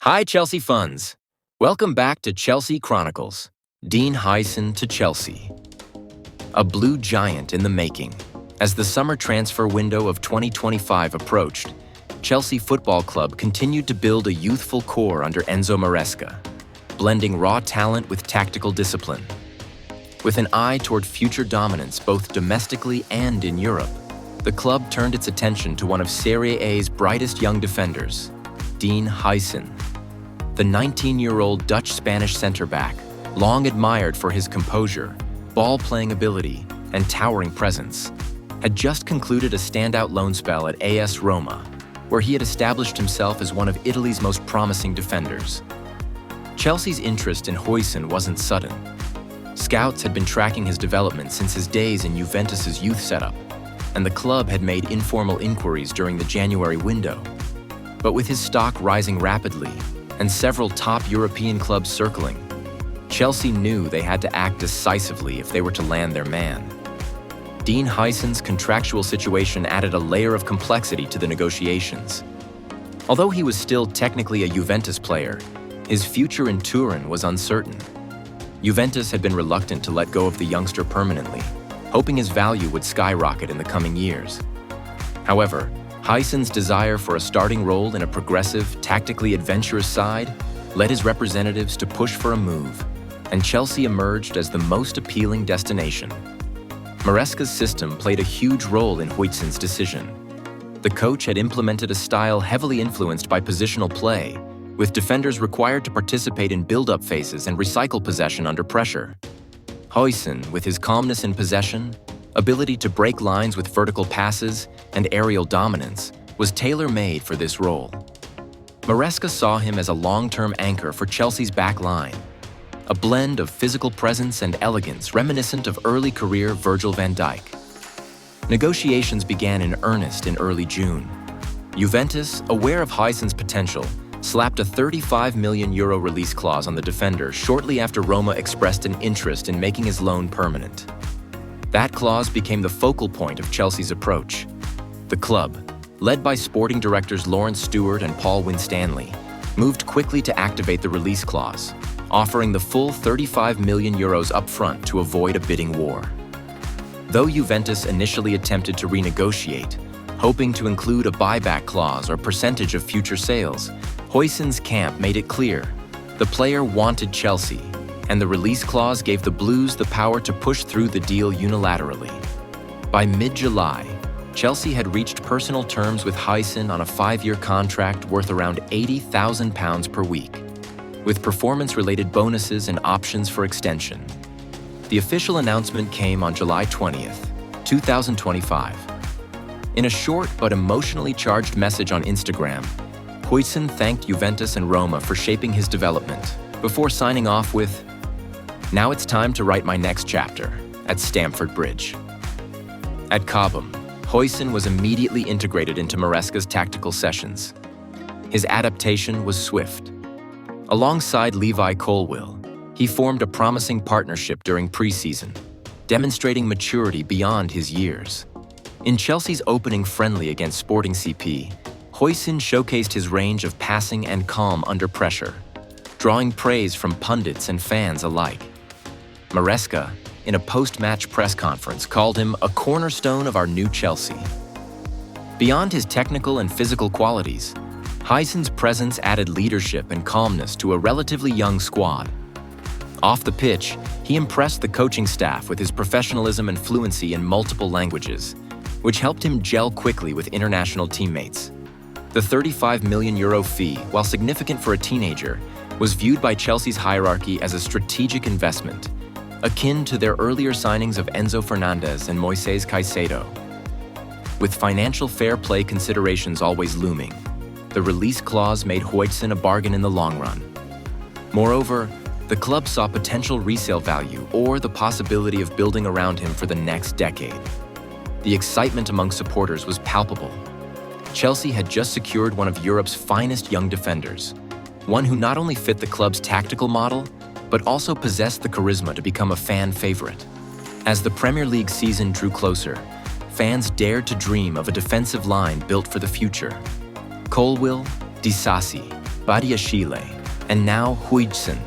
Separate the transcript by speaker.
Speaker 1: Hi, Chelsea Funds. Welcome back to Chelsea Chronicles. Dean Huijsen to Chelsea. A blue giant in the making. As the summer transfer window of 2025 approached, Chelsea Football Club continued to build a youthful core under Enzo Maresca, blending raw talent with tactical discipline. With an eye toward future dominance both domestically and in Europe, the club turned its attention to one of Serie A's brightest young defenders, Dean Huijsen. The 19-year-old Dutch-Spanish center-back, long admired for his composure, ball-playing ability, and towering presence, had just concluded a standout loan spell at AS Roma, where he had established himself as one of Italy's most promising defenders. Chelsea's interest in Huijsen wasn't sudden. Scouts had been tracking his development since his days in Juventus's youth setup, and the club had made informal inquiries during the January window. But with his stock rising rapidly and several top European clubs circling, Chelsea knew they had to act decisively if they were to land their man. Dean Huijsen's contractual situation added a layer of complexity to the negotiations. Although he was still technically a Juventus player, his future in Turin was uncertain. Juventus had been reluctant to let go of the youngster permanently, hoping his value would skyrocket in the coming years. However, Huijsen's desire for a starting role in a progressive, tactically adventurous side led his representatives to push for a move, and Chelsea emerged as the most appealing destination. Maresca's system played a huge role in Huijsen's decision. The coach had implemented a style heavily influenced by positional play, with defenders required to participate in build-up phases and recycle possession under pressure. Huijsen, with his calmness in possession, ability to break lines with vertical passes, and aerial dominance, was tailor-made for this role. Maresca saw him as a long-term anchor for Chelsea's back line, a blend of physical presence and elegance reminiscent of early career Virgil van Dijk. Negotiations began in earnest in early June. Juventus, aware of Huijsen's potential, slapped a €35 million release clause on the defender shortly after Roma expressed an interest in making his loan permanent. That clause became the focal point of Chelsea's approach. The club, led by sporting directors Lawrence Stewart and Paul Winstanley, moved quickly to activate the release clause, offering the full €35 million upfront to avoid a bidding war. Though Juventus initially attempted to renegotiate, hoping to include a buyback clause or percentage of future sales, Huijsen's camp made it clear the player wanted Chelsea, and the release clause gave the Blues the power to push through the deal unilaterally. By mid-July, Chelsea had reached personal terms with Huijsen on a 5-year contract worth around £80,000 per week, with performance-related bonuses and options for extension. The official announcement came on July 20th, 2025. In a short but emotionally charged message on Instagram, Huijsen thanked Juventus and Roma for shaping his development, before signing off with, "Now it's time to write my next chapter at Stamford Bridge." At Cobham, Huijsen was immediately integrated into Maresca's tactical sessions. His adaptation was swift. Alongside Levi Colwill, he formed a promising partnership during preseason, demonstrating maturity beyond his years. In Chelsea's opening friendly against Sporting CP, Huijsen showcased his range of passing and calm under pressure, drawing praise from pundits and fans alike. Maresca, in a post-match press conference, called him a cornerstone of our new Chelsea. Beyond his technical and physical qualities, Huijsen's presence added leadership and calmness to a relatively young squad. Off the pitch, he impressed the coaching staff with his professionalism and fluency in multiple languages, which helped him gel quickly with international teammates. The €35 million fee, while significant for a teenager, was viewed by Chelsea's hierarchy as a strategic investment, akin to their earlier signings of Enzo Fernandez and Moises Caicedo. With financial fair play considerations always looming, the release clause made Huijsen a bargain in the long run. Moreover, the club saw potential resale value or the possibility of building around him for the next decade. The excitement among supporters was palpable. Chelsea had just secured one of Europe's finest young defenders, one who not only fit the club's tactical model, but also possessed the charisma to become a fan favorite. As the Premier League season drew closer, fans dared to dream of a defensive line built for the future. Colwill, Disasi, Badiashile, and now Huijsen,